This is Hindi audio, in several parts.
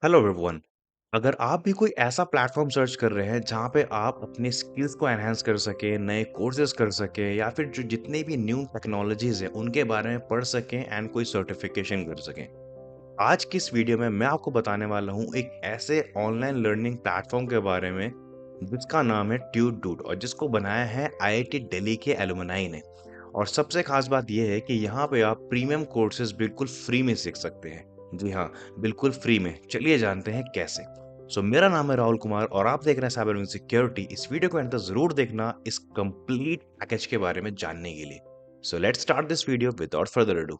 Hello everyone. अगर आप भी कोई ऐसा प्लेटफॉर्म सर्च कर रहे हैं जहाँ पे आप अपने स्किल्स को एनहांस कर सकें, नए कोर्सेज कर सकें या फिर जो जितने भी न्यू टेक्नोलॉजीज हैं उनके बारे में पढ़ सकें एंड कोई सर्टिफिकेशन कर सकें, आज की इस वीडियो में मैं आपको बताने वाला हूँ एक ऐसे ऑनलाइन लर्निंग प्लेटफॉर्म के बारे में जिसका नाम है ट्यूडूड और जिसको बनाया है आईआईटी दिल्ली के एलुमनाई ने। और सबसे खास बात यह है कि यहाँ पे आप प्रीमियम कोर्सेज बिल्कुल फ्री में सीख सकते हैं। जी हाँ, बिल्कुल फ्री में। चलिए जानते हैं कैसे। मेरा नाम है राहुल कुमार और आप देख रहे हैं साइबर सिक्योरिटी। इस वीडियो को अंत तक जरूर देखना इस कंप्लीट पैकेज के बारे में जानने के लिए। Let's start this video without further ado.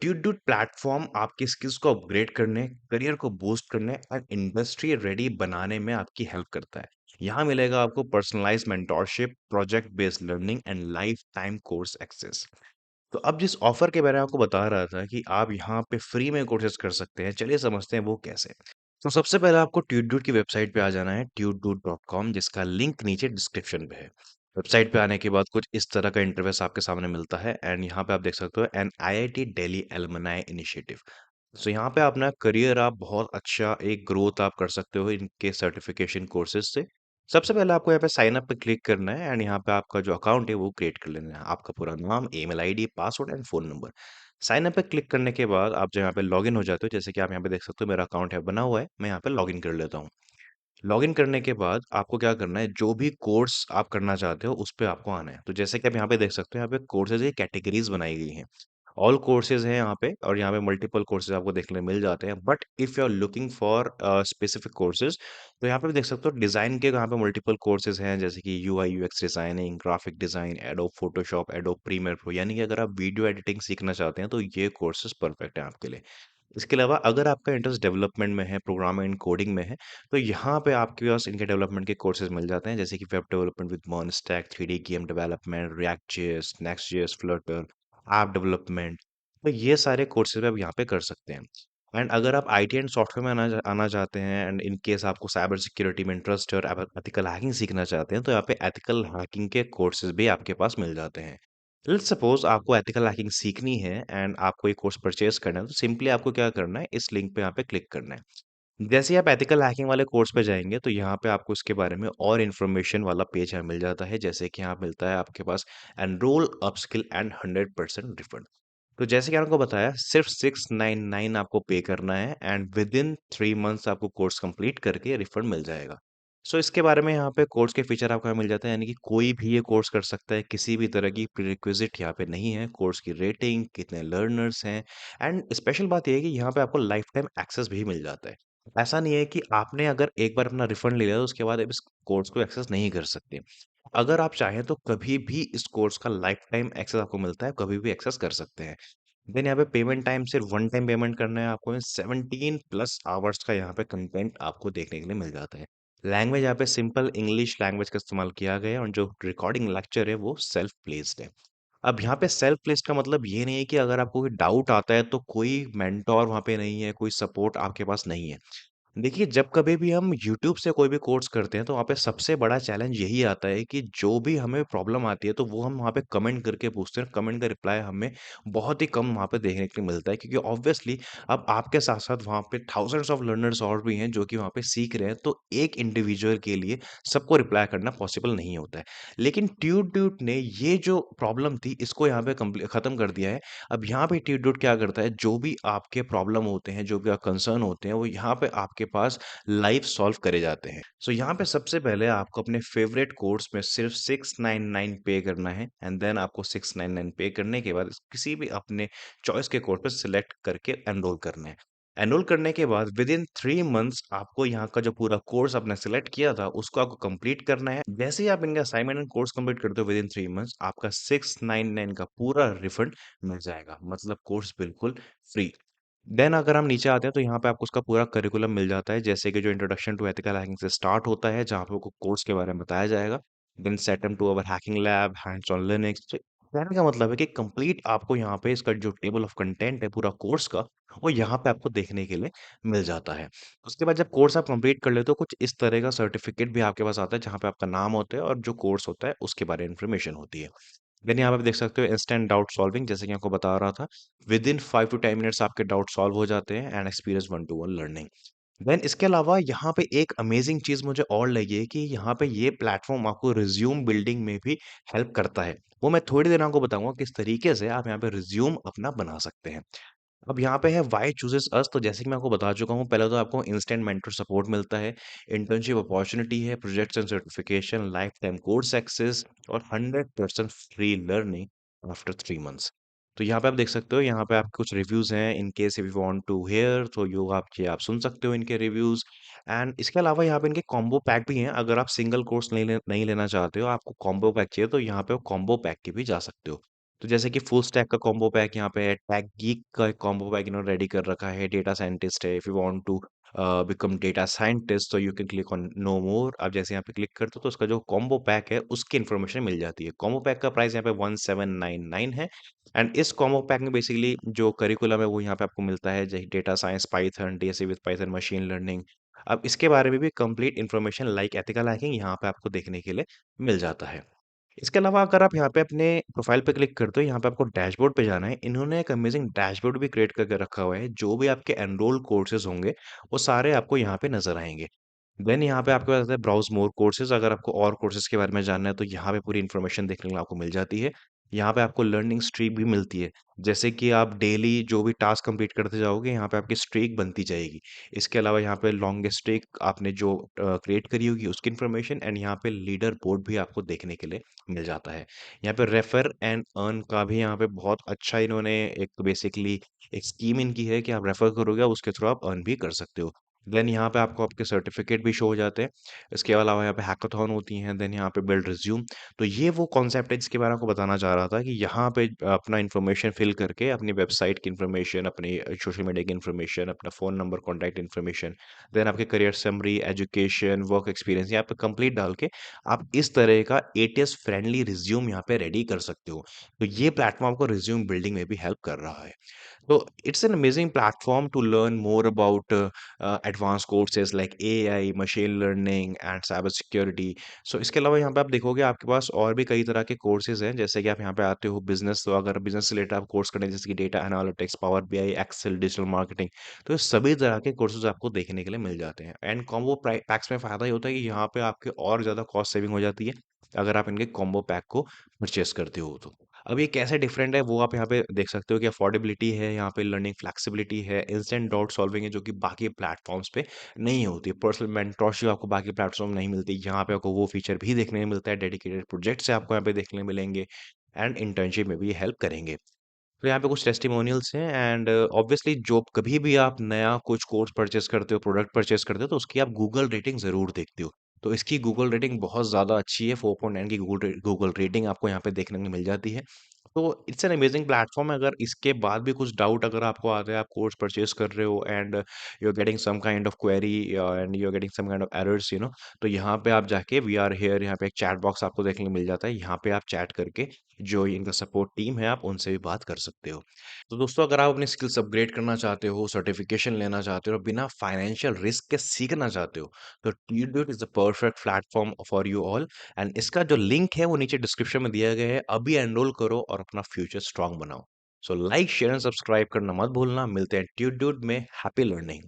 Tutedude platform आपकी स्किल्स को अपग्रेड करने, करियर को बूस्ट करने और इंडस्ट्री रेडी बनाने में आपकी हेल्प करता है। यहाँ मिलेगा आपको personalise mentorship, project based learning and life time course access. तो अब जिस ऑफर के बारे में आपको बता रहा था कि आप यहाँ पे फ्री में कोर्सेज कर सकते हैं, चलिए समझते हैं वो कैसे। तो सबसे पहले आपको ट्यूडूड की वेबसाइट पे आ जाना है, tudedoot.com, जिसका लिंक नीचे डिस्क्रिप्शन पे है। वेबसाइट पे आने के बाद कुछ इस तरह का इंटरफेस आपके सामने मिलता है एंड यहाँ पे आप देख सकते हो N IIT Delhi alumni initiative. यहाँ पे अपना करियर आप बहुत अच्छा एक ग्रोथ आप कर सकते हो इनके सर्टिफिकेशन कोर्सेज से। सबसे पहले आपको यहाँ पे साइन अप पे क्लिक करना है एंड यहाँ पे आपका जो अकाउंट है वो क्रिएट कर लेना है। आपका पूरा नाम, email ID, password and phone number. Sign up पे क्लिक करने के बाद आप जो यहाँ पे लॉगिन हो जाते हो, जैसे कि आप यहाँ पे देख सकते हो मेरा अकाउंट है बना हुआ है, मैं यहाँ पे लॉगिन कर लेता हूँ। लॉगिन करने के बाद आपको क्या करना है, जो भी कोर्स आप करना चाहते हो उस पे आपको आना है। तो जैसे कि आप यहाँ पे देख सकते हो, यहाँ पे कोर्सेज की कैटेगरीज बनाई गई हैं। ऑल कोर्सेज हैं यहाँ पे और यहाँ पे मल्टीपल कोर्सेज आपको देखने मिल जाते हैं। But if you are looking for specific courses, तो यहाँ पे भी देख सकते हो डिजाइन के यहाँ पे मल्टीपल कोर्सेज हैं, जैसे कि UI UX designing, graphic design, Adobe Photoshop, Adobe Premiere Pro. यानी कि अगर आप वीडियो एडिटिंग सीखना चाहते हैं तो ये कोर्सेज परफेक्ट है आपके लिए। इसके अलावा अगर आपका इंटरेस्ट डेवलपमेंट में है, प्रोग्रामिंग एंड कोडिंग में है, तो यहाँ पे आपके पास इनके डेवलपमेंट के कोर्सेज मिल जाते हैं, जैसे कि web development with MERN stack, 3D game development, React JS, Next JS, Flutter, app development. तो ये सारे कोर्सेज आप यहाँ पे कर सकते हैं। एंड अगर आप आईटी एंड सॉफ्टवेयर में आना आना चाहते हैं एंड इन केस आपको साइबर सिक्योरिटी में इंटरेस्ट है और एथिकल हैकिंग सीखना चाहते हैं, तो यहाँ पे एथिकल हैकिंग के कोर्सेज भी आपके पास मिल जाते हैं। लेट्स सपोज आपको एथिकल हैकिंग सीखनी है एंड आपको एक कोर्स परचेज करना है, तो सिंपली आपको क्या करना है, इस लिंक पे यहाँ पे क्लिक करना है। जैसे ही आप एथिकल हैकिंग वाले कोर्स पे जाएंगे तो यहाँ पे आपको इसके बारे में और इन्फॉर्मेशन वाला पेज यहाँ मिल जाता है, जैसे कि यहाँ मिलता है आपके पास एनरोल, अपस्किल एंड 100% रिफंड। तो जैसे कि आपको बताया, सिर्फ 699 आपको पे करना है एंड विद इन 3 मंथ्स आपको कोर्स कंप्लीट करके रिफंड मिल जाएगा। इसके बारे में यहाँ पे कोर्स के फीचर आपको यहाँ मिल जाता है, यानी कि कोई भी ये कोर्स कर सकता है, किसी भी तरह की प्रीरिक्विजिट यहाँ पे नहीं है। कोर्स की रेटिंग, कितने लर्नर्स हैं एंड स्पेशल बात ये है कि यहाँ पे आपको लाइफ टाइम एक्सेस भी मिल जाता है। ऐसा नहीं है कि आपने अगर एक बार अपना रिफंड ले लिया तो उसके बाद आप इस कोर्स को एक्सेस नहीं कर सकते। अगर आप चाहें तो कभी भी इस कोर्स का लाइफ टाइम एक्सेस आपको मिलता है, कभी भी एक्सेस कर सकते हैं। देन यहाँ पे पेमेंट टाइम सिर्फ वन टाइम पेमेंट करना है आपको। 17+ आवर्स का यहाँ पे कंटेंट आपको देखने के लिए मिल जाता है। लैंग्वेज यहाँ पे सिंपल इंग्लिश लैंग्वेज का इस्तेमाल किया गया है और जो रिकॉर्डिंग लेक्चर है वो सेल्फ प्लेस्ड है। अब यहाँ पे सेल्फ प्लेस्ड का मतलब ये नहीं है कि अगर आपको कोई डाउट आता है तो कोई मेंटोर वहाँ पे नहीं है, कोई सपोर्ट आपके पास नहीं है। देखिए, जब कभी भी हम यूट्यूब से कोई भी कोर्स करते हैं तो वहाँ पे सबसे बड़ा चैलेंज यही आता है कि जो भी हमें प्रॉब्लम आती है तो वो हम वहाँ पे कमेंट करके पूछते हैं। कमेंट का रिप्लाई हमें बहुत ही कम वहाँ पे देखने के लिए मिलता है, क्योंकि ऑब्वियसली अब आपके साथ-साथ वहाँ पे थाउज़ेंड्स ऑफ लर्नर्स और भी हैं जो कि वहाँ पे सीख रहे हैं, तो एक इंडिविजुअल के लिए सबको रिप्लाई करना पॉसिबल नहीं होता है। लेकिन ट्यूटोट ने ये जो प्रॉब्लम थी इसको यहाँ पे खत्म कर दिया है। अब यहाँ पे ट्यूटोट क्या करता है, जो भी आपके प्रॉब्लम होते हैं, जो भी कंसर्न होते हैं, वो यहाँ पे आपके पास लाइव सॉल्व करे जाते हैं। यहाँ पे सबसे पहले आपको अपने फेवरेट कोर्स में सिर्फ 699 पे करना है एंड देन आपको 699 पे करने के बाद किसी भी अपने चॉइस के कोर्स पे सिलेक्ट करके एनरोल करना है। एनरोल करने के बाद विद इन 3 मंथ्स आपको यहाँ का जो पूरा कोर्स आपने सेलेक्ट किया था उसको आपको कंप्लीट करना है। जैसे ही आप इनका असाइनमेंट एंड कोर्स कंप्लीट करते हो विद इन 3 मंथ्स, आपका 699 का पूरा रिफंड मिल जाएगा, मतलब कोर्स बिल्कुल फ्री। देन अगर हम नीचे आते हैं तो यहाँ पे आपको उसका पूरा करिकुलम मिल जाता है, जैसे कि जो इंट्रोडक्शन टू एथिकल हैकिंग से स्टार्ट होता है, जहाँ पे आपको कोर्स के बारे में बताया जाएगा। Then setup to our hacking lab, hands on Linux, कहने का मतलब है कि कंप्लीट आपको यहाँ पे इसका जो टेबल ऑफ कंटेंट है पूरा कोर्स का, वो यहाँ पे आपको देखने के लिए मिल जाता है। उसके बाद जब कोर्स आप कंप्लीट कर लेते हो, कुछ इस तरह का सर्टिफिकेट भी आपके पास आता है, जहाँ पे आपका नाम होता है और जो कोर्स होता है, उसके बारे में इन्फॉर्मेशन होती है। देन यहाँ पे आप देख सकते हो इंस्टेंट डाउट सॉल्विंग, जैसे कि आपको बता रहा था, विद इन 5 टू 10 मिनट्स आपके डाउट सॉल्व हो जाते हैं and experience 1 to 1 learning. Then इसके अलावा यहाँ पे एक अमेजिंग चीज़ मुझे और लगी है कि यहाँ पे ये प्लेटफ़ॉर्म आपको रिज़्यूम बिल्डिंग में भी हेल्प करता है। वो मैं थोड़ी देर आपको बताऊँगा किस तरीके से आप यहाँ पे रिज़्यूम अपना बना सकते हैं। अब यहाँ पे है व्हाई चूज़ेस अस, तो जैसे कि मैं आपको बता चुका हूँ, पहले तो आपको इंस्टेंट मेंटर सपोर्ट मिलता है, इंटर्नशिप अपॉर्च्युनिटी है, projects and certification, life time course access और 100% फ्री लर्निंग आफ्टर 3 मंथ्स। तो यहाँ पे आप देख सकते हो, यहाँ पे आपके कुछ रिव्यूज़ हैं, in case if you want to hear, तो यो आप सुन सकते हो इनके रिव्यूज़। एंड इसके अलावा यहाँ पे इनके कॉम्बो पैक भी हैं, अगर आप सिंगल कोर्स नहीं लेना चाहते हो, आपको कॉम्बो पैक चाहिए, तो यहाँ पे कॉम्बो पैक के भी जा सकते हो। तो जैसे कि फुल स्टैक का कॉम्बो पैक यहाँ पे है, टेक गीक का एक कॉम्बो पैक इन्होंने रेडी कर रखा है, डेटा साइंटिस्ट है, if you want to become data scientist, तो you can click on no more. आप जैसे यहाँ पे क्लिक करते हो तो उसका जो कॉम्बो पैक है उसकी इन्फॉर्मेशन मिल जाती है। कॉम्बो पैक का प्राइस यहाँ पे 1799 है एंड इस कॉम्बो पैक में बेसिकली जो करिकुलम है वो यहाँ पे आपको मिलता है, जैसे data science, Python, DSA with Python, machine learning. अब इसके बारे में भी complete information like ethical hacking यहाँ पे आपको देखने के लिए मिल जाता है। इसके अलावा अगर आप यहाँ पे अपने प्रोफाइल पे क्लिक करते हो, यहाँ पे आपको डैशबोर्ड पे जाना है। इन्होंने एक अमेजिंग डैशबोर्ड भी क्रिएट करके रखा हुआ है। जो भी आपके एनरोल कोर्सेज़ होंगे, वो सारे आपको यहाँ पे नज़र आएँगे। देन यहाँ पे आपके पास आता है ब्राउज़ मोर कोर्सेज़, अगर आपको और कोर्सेज़ के बारे में जानना है, तो यहाँ पे पूरी इन्फॉर्मेशन देखने के लिए आपको मिल जाती है। यहाँ पे आपको लर्निंग स्ट्रीक भी मिलती है। जैसे कि आप डेली जो भी टास्क कंप्लीट करते जाओगे, यहाँ पे आपकी स्ट्रीक बनती जाएगी। इसके अलावा यहाँ पे लॉन्गेस्ट स्ट्रीक आपने जो क्रिएट करी होगी, उसकी इन्फॉर्मेशन एंड यहाँ पे लीडर बोर्ड भी आपको देखने के लिए मिल जाता है। यहाँ पे रेफर एंड अर्न का भी यहाँ पे बहुत अच्छा इन्होंने एक बेसिकली एक स्कीम इनकी है कि आप रेफर करोगे, उसके थ्रू आप अर्न भी कर सकते हो। देन यहाँ पे आपको आपके सर्टिफिकेट भी शो हो जाते हैं। इसके अलावा यहाँ पे हैकाथॉन होती हैं, देन यहाँ पे बिल्ड रिज्यूम। तो ये वो कॉन्सेप्ट है जिसके बारे में आपको बताना चाह रहा था कि यहाँ पे अपना इन्फॉर्मेशन फिल करके अपनी वेबसाइट की इन्फॉर्मेशन, अपनी सोशल मीडिया की इन्फॉर्मेशन, अपना phone number, contact information, then आपके career summary, education, work experience यहाँ पे कंप्लीट डाल के आप इस तरह का एटीएस फ्रेंडली रिज्यूम यहाँ पे रेडी कर सकते हो। तो ये प्लेटफ़ॉर्म आपको रिज्यूम बिल्डिंग में भी हेल्प कर रहा है। So it's an amazing platform to learn more about advanced courses like AI, machine learning and cyber security. So इसके अलावा यहाँ पे आप देखोगे आपके पास और भी कई तरह के कोर्सेज हैं, जैसे कि आप यहाँ पे आते हो बिजनेस, तो अगर बिजनेस से रिलेटेड आप कोर्स करने जैसे कि data analytics, power BI, excel, digital marketing, तो ये सभी तरह के कोर्सेज आपको देखने के लिए मिल जाते हैं। एंड कॉम्बो पैक्स में फ़ायदा ये होता है कि यहाँ पे आपके और ज़्यादा कॉस्ट सेविंग हो जाती है अगर आप इनके कॉम्बो पैक को परचेस करते हो तो। अब ये कैसे डिफरेंट है वो आप यहाँ पे देख सकते हो कि अफोर्डेबिलिटी है, यहाँ पे लर्निंग फ्लेक्सिबिलिटी है, इंस्टेंट डाउट सॉल्विंग है जो कि बाकी प्लेटफॉर्म्स पे नहीं होती, पर्सनल मेंटरशिप आपको बाकी प्लेटफॉर्म नहीं मिलती, यहाँ पे आपको वो फीचर भी देखने को मिलता है, डेडिकेटेड प्रोजेक्ट से आपको यहाँ पे देखने मिलेंगे एंड इंटर्नशिप में भी ये हेल्प करेंगे। तो यहाँ पे कुछ टेस्टिमोनियल्स हैं एंड ऑब्वियसली जो कभी भी आप नया कुछ कोर्स परचेस करते हो, प्रोडक्ट परचेस करते हो, तो उसकी आप गूगल रेटिंग ज़रूर देखते हो। तो इसकी गूगल रेटिंग बहुत ज़्यादा अच्छी है, 4.9 की गूगल रेटिंग आपको यहाँ पे देखने को मिल जाती है। तो इट्स एन अमेजिंग प्लेटफॉर्म है। अगर इसके बाद भी कुछ डाउट अगर आपको आता है, आप कोर्स परचेस कर रहे हो and you are getting some kind of query and you are getting some kind of errors, तो यहाँ पे आप जाके वी आर हियर, यहाँ पे एक चैट बॉक्स आपको देखने को मिल जाता है। यहाँ पे आप चैट करके जो इनका सपोर्ट टीम है, आप उनसे भी बात कर सकते हो। तो दोस्तों, अगर आप अपनी स्किल्स अपग्रेड करना चाहते हो, सर्टिफिकेशन लेना चाहते हो और बिना फाइनेंशियल रिस्क के सीखना चाहते हो, तो tutorial is the perfect platform for you all and इसका जो लिंक है वो नीचे डिस्क्रिप्शन में दिया गया है। अभी एनरोल करो और अपना फ्यूचर स्ट्रांग बनाओ। So like, share and subscribe करना मत भूलना। मिलते हैं ट्यूटोरियल में। Happy learning.